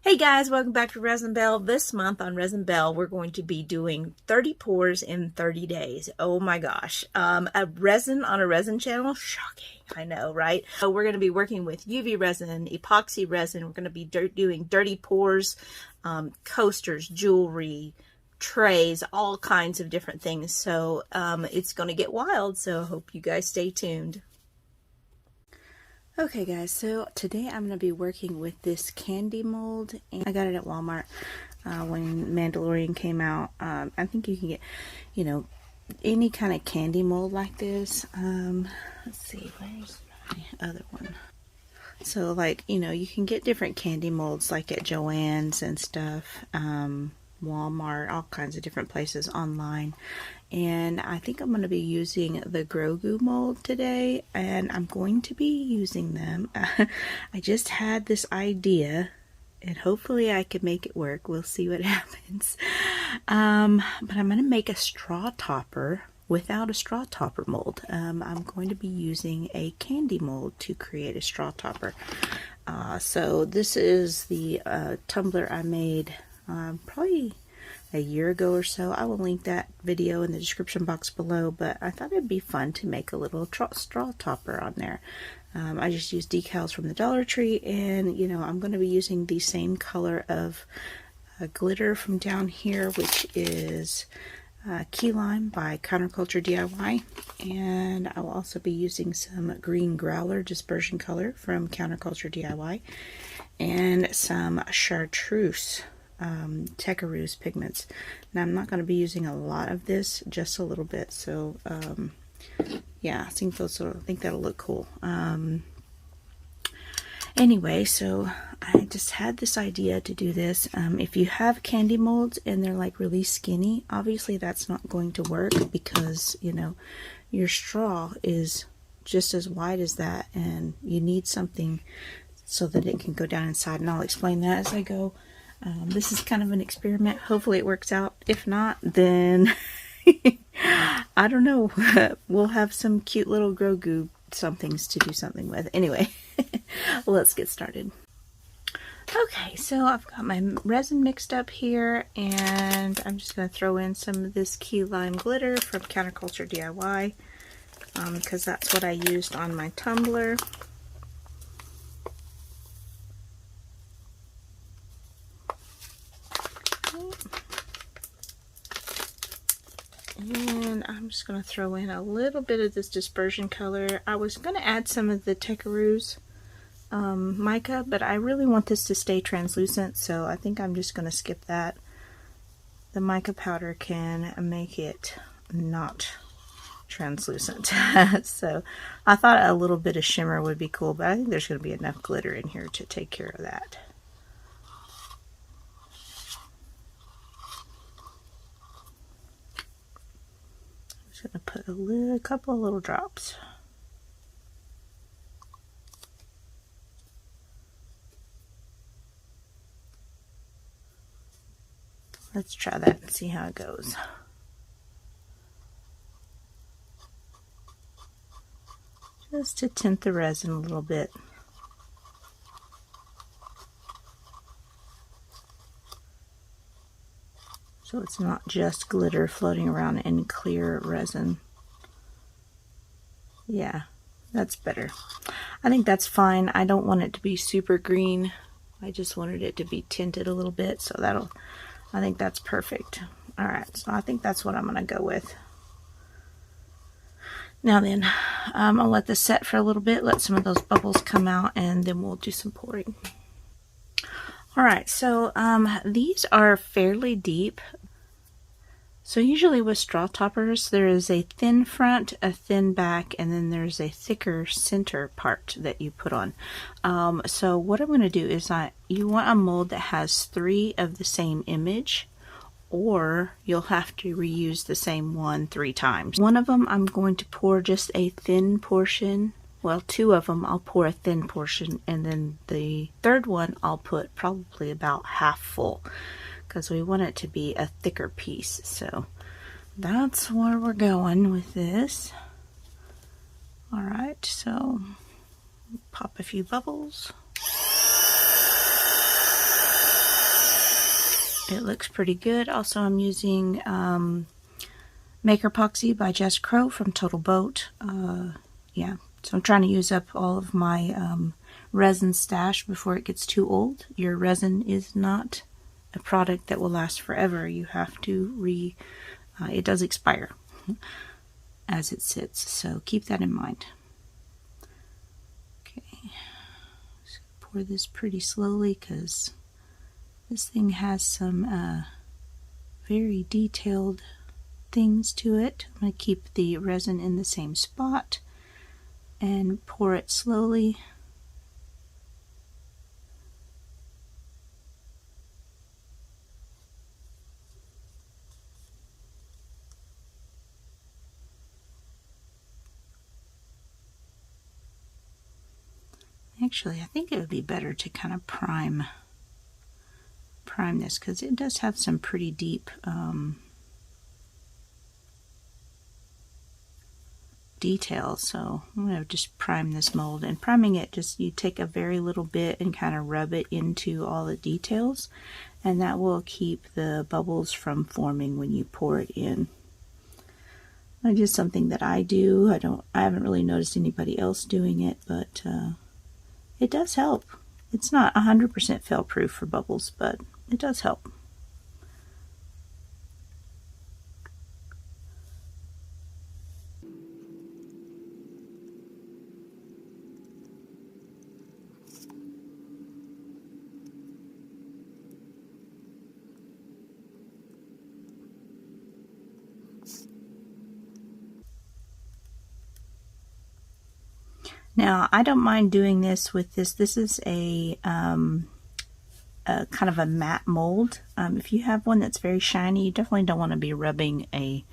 Hey guys, welcome back to Resin Bell. This month on Resin Bell, we're going to be doing 30 pours in 30 days. Oh my gosh. A resin on a resin channel? Shocking. I know, right? So we're going to be working with UV resin, epoxy resin. We're going to be doing dirty pours, coasters, jewelry, trays, all kinds of different things. So it's going to get wild. So I hope you guys stay tuned. Okay guys, so today I'm going to be working with this candy mold, and I got it at Walmart when Mandalorian came out. I think you can get, any kind of candy mold like this. Let's see, where's my other one? So you can get different candy molds like at Joann's and stuff, Walmart, all kinds of different places online. And I think I'm going to be using the Grogu mold today, and I'm going to be using them. I just had this idea, and hopefully I can make it work. We'll see what happens. But I'm going to make a straw topper without a straw topper mold. I'm going to be using a candy mold to create a straw topper. So this is the tumbler I made probably a year ago or so. I will link that video in the description box below, but I thought it'd be fun to make a little straw topper on there. I just used decals from the Dollar Tree, and I'm going to be using the same color of glitter from down here, which is Key Lime by Counterculture DIY, and I will also be using some green growler dispersion color from Counterculture DIY, and some chartreuse Tecaroos pigments. Now I'm not going to be using a lot of this, just a little bit. So yeah, I think that'll look cool. Anyway, so I just had this idea to do this. If you have candy molds and they're like really skinny, obviously that's not going to work because your straw is just as wide as that, and you need something so that it can go down inside, and I'll explain that as I go. This is kind of an experiment. Hopefully it works out. If not, then I don't know. We'll have some cute little Grogu somethings to do something with. Anyway, let's get started. Okay, so I've got my resin mixed up here, and I'm just going to throw in some of this key lime glitter from Counterculture DIY because that's what I used on my tumbler. And I'm just going to throw in a little bit of this dispersion color. I was going to add some of the Tecaroos mica, but I really want this to stay translucent, so I think I'm just going to skip that. The mica powder can make it not translucent. So I thought a little bit of shimmer would be cool, but I think there's going to be enough glitter in here to take care of that. Going to put a couple of little drops. Let's try that and see how it goes. Just to tint the resin a little bit. So it's not just glitter floating around in clear resin. Yeah, that's better. I think that's fine. I don't want it to be super green. I just wanted it to be tinted a little bit, so I think that's perfect. Alright, so I think that's what I'm going to go with. Now then, I'll let this set for a little bit, let some of those bubbles come out, and then we'll do some pouring. Alright, so these are fairly deep. So usually with straw toppers, there is a thin front, a thin back, and then there's a thicker center part that you put on. So what I'm going to do is you want a mold that has 3 of the same image, or you'll have to reuse the same one 3 times. One of them I'm going to pour just a thin portion. Well, 2 of them I'll pour a thin portion, and then the third one I'll put probably about half full, because we want it to be a thicker piece. So that's where we're going with this. Alright, so pop a few bubbles. It looks pretty good. Also, I'm using Maker Epoxy by Jess Crow from Total Boat. Yeah, so I'm trying to use up all of my resin stash before it gets too old. Your resin is not a product that will last forever. You have to it does expire as it sits, so keep that in mind. Okay, just pour this pretty slowly because this thing has some very detailed things to it. I'm going to keep the resin in the same spot and pour it slowly. Actually, I think it would be better to kind of prime this because it does have some pretty deep details. So I'm going to just prime this mold, and priming it, just you take a very little bit and kind of rub it into all the details, and that will keep the bubbles from forming when you pour it in. That's just something that I do. I haven't really noticed anybody else doing it, but it does help. It's not 100% fail proof for bubbles, but it does help. Now, I don't mind doing this with this. This is a kind of a matte mold. If you have one that's very shiny, you definitely don't want to be rubbing a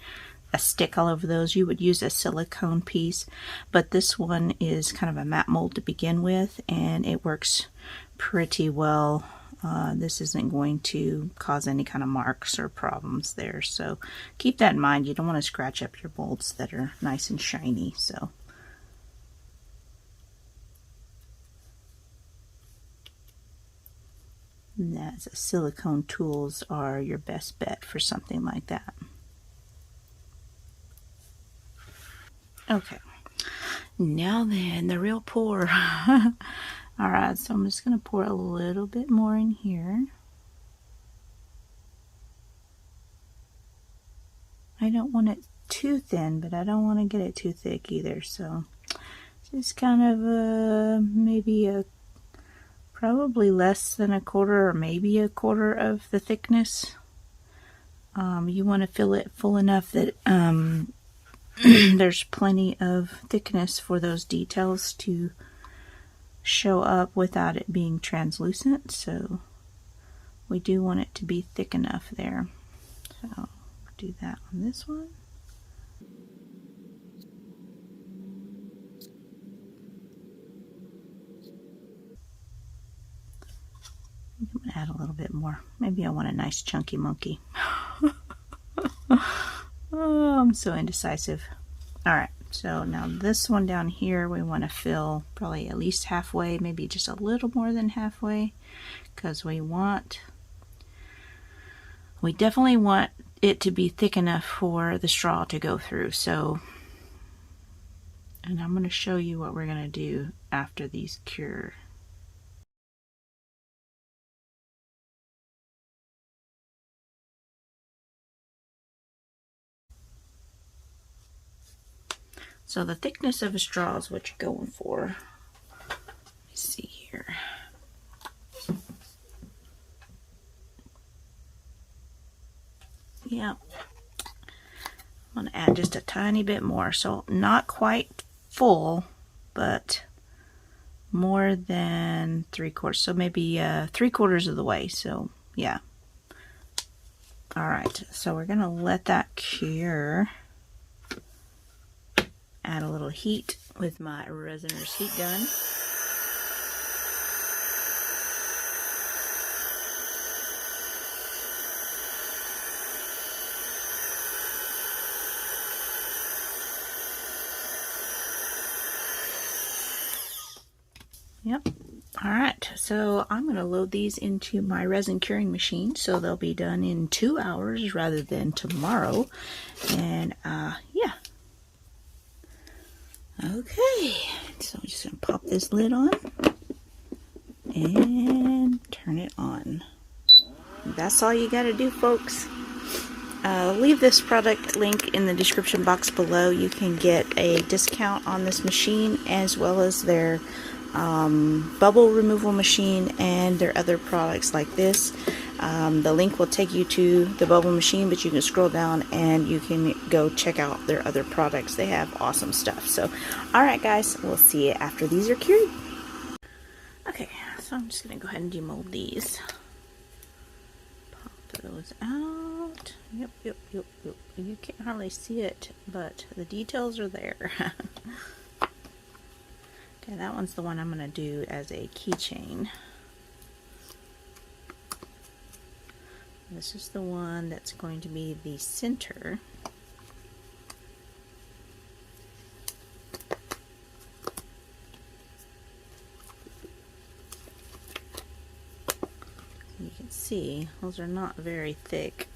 stick all over those. You would use a silicone piece, but this one is kind of a matte mold to begin with, and it works pretty well. This isn't going to cause any kind of marks or problems there, so keep that in mind. You don't want to scratch up your molds that are nice and shiny. So that's silicone tools are your best bet for something like that. Okay, now then, the real pour. Alright, so I'm just going to pour a little bit more in here. I don't want it too thin, but I don't want to get it too thick either, so just kind of maybe probably less than a quarter or maybe a quarter of the thickness. You want to fill it full enough that there's plenty of thickness for those details to show up without it being translucent, so we do want it to be thick enough there. So do that on this one. I'm going to add a little bit more. Maybe I want a nice chunky monkey. Oh, I'm so indecisive. Alright, so now this one down here we want to fill probably at least halfway, maybe just a little more than halfway, because we definitely want it to be thick enough for the straw to go through. So, and I'm going to show you what we're going to do after these cure. So the thickness of a straw is what you're going for. Let me see here. Yeah, I'm going to add just a tiny bit more. So not quite full, but more than 3/4. So maybe 3/4 of the way. So yeah. Alright, so we're going to let that cure. Add a little heat with my Resiner's heat gun. Yep. Alright, so I'm going to load these into my resin curing machine, so they'll be done in 2 hours rather than tomorrow. And yeah. Okay, so I'm just going to pop this lid on and turn it on. That's all you got to do, folks. Leave this product link in the description box below. You can get a discount on this machine as well as their bubble removal machine and their other products like this. The link will take you to the bubble machine, but you can scroll down and you can go check out their other products. They have awesome stuff. So, alright guys, we'll see you after these are cured. Okay, so I'm just going to go ahead and demold these. Pop those out. Yep. You can't hardly see it, but the details are there. Okay, that one's the one I'm going to do as a keychain. This is the one that's going to be the center. You can see those are not very thick.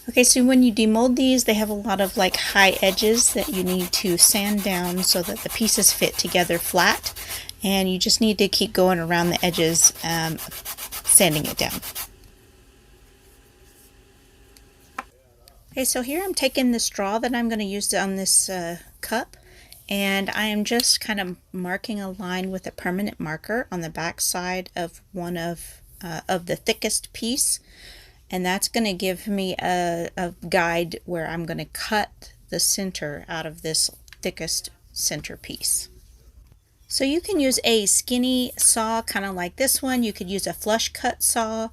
Okay, so when you demold these, they have a lot of like high edges that you need to sand down so that the pieces fit together flat, and you just need to keep going around the edges, sanding it down. Okay, so here I'm taking the straw that I'm going to use on this cup, and I am just kind of marking a line with a permanent marker on the back side of one of the thickest piece. And that's going to give me a guide where I'm going to cut the center out of this thickest center piece. So you can use a skinny saw, kind of like this one. You could use a flush cut saw,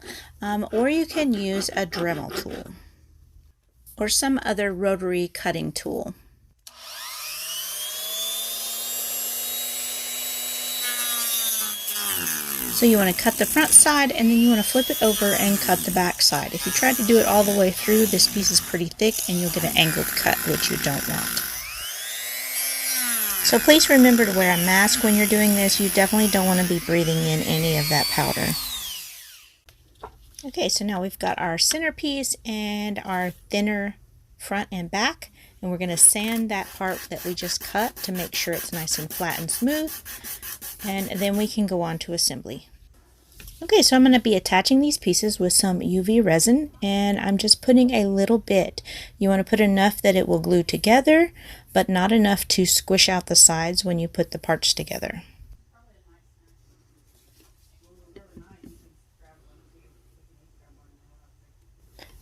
or you can use a Dremel tool, or some other rotary cutting tool. So you want to cut the front side, and then you want to flip it over and cut the back side. If you try to do it all the way through, this piece is pretty thick and you'll get an angled cut, which you don't want. So please remember to wear a mask when you're doing this. You definitely don't want to be breathing in any of that powder. Okay, so now we've got our centerpiece and our thinner front and back, and we're going to sand that part that we just cut to make sure it's nice and flat and smooth, and then we can go on to assembly. Okay, so I'm going to be attaching these pieces with some UV resin, and I'm just putting a little bit. You want to put enough that it will glue together, but not enough to squish out the sides when you put the parts together.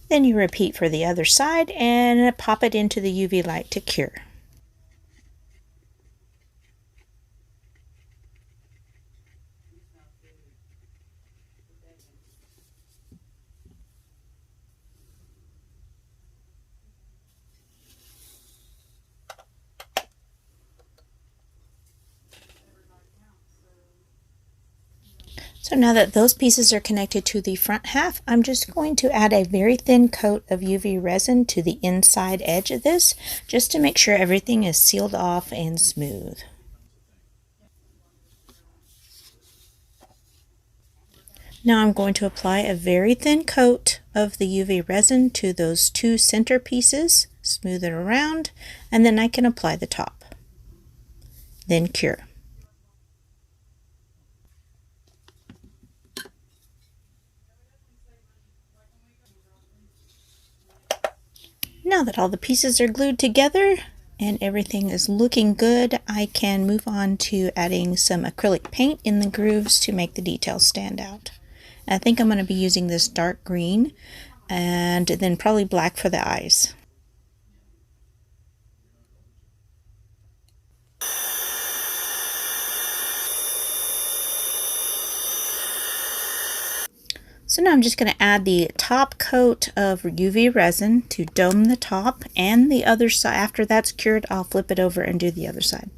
Then you repeat for the other side and pop it into the UV light to cure. So now that those pieces are connected to the front half, I'm just going to add a very thin coat of UV resin to the inside edge of this, just to make sure everything is sealed off and smooth. Now I'm going to apply a very thin coat of the UV resin to those two center pieces, smooth it around, and then I can apply the top. Then cure. Now that all the pieces are glued together and everything is looking good, I can move on to adding some acrylic paint in the grooves to make the details stand out. I think I'm going to be using this dark green and then probably black for the eyes. So now I'm just going to add the top coat of UV resin to dome the top and the other side. After that's cured, I'll flip it over and do the other side.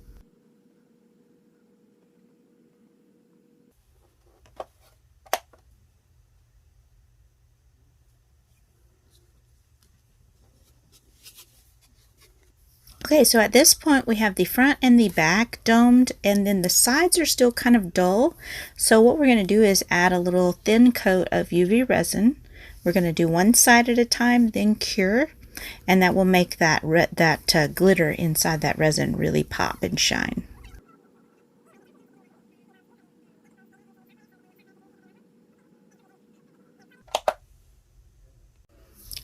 Okay, so at this point we have the front and the back domed, and then the sides are still kind of dull. So what we're going to do is add a little thin coat of UV resin. We're going to do one side at a time, then cure, and that will make that glitter inside that resin really pop and shine.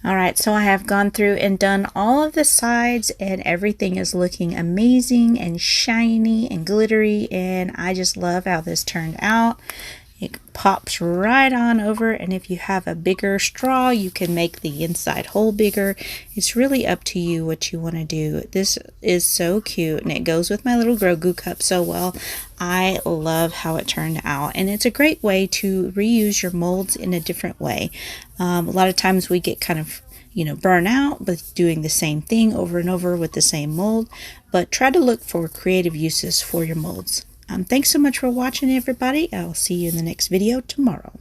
Alright, so I have gone through and done all of the sides, and everything is looking amazing and shiny and glittery, and I just love how this turned out. It pops right on over, and if you have a bigger straw, you can make the inside hole bigger. It's really up to you what you want to do. This is so cute, and it goes with my little Grogu cup so well. I love how it turned out, and it's a great way to reuse your molds in a different way. A lot of times we get kind of burn out with doing the same thing over and over with the same mold, but try to look for creative uses for your molds. Thanks so much for watching, everybody. I'll see you in the next video tomorrow.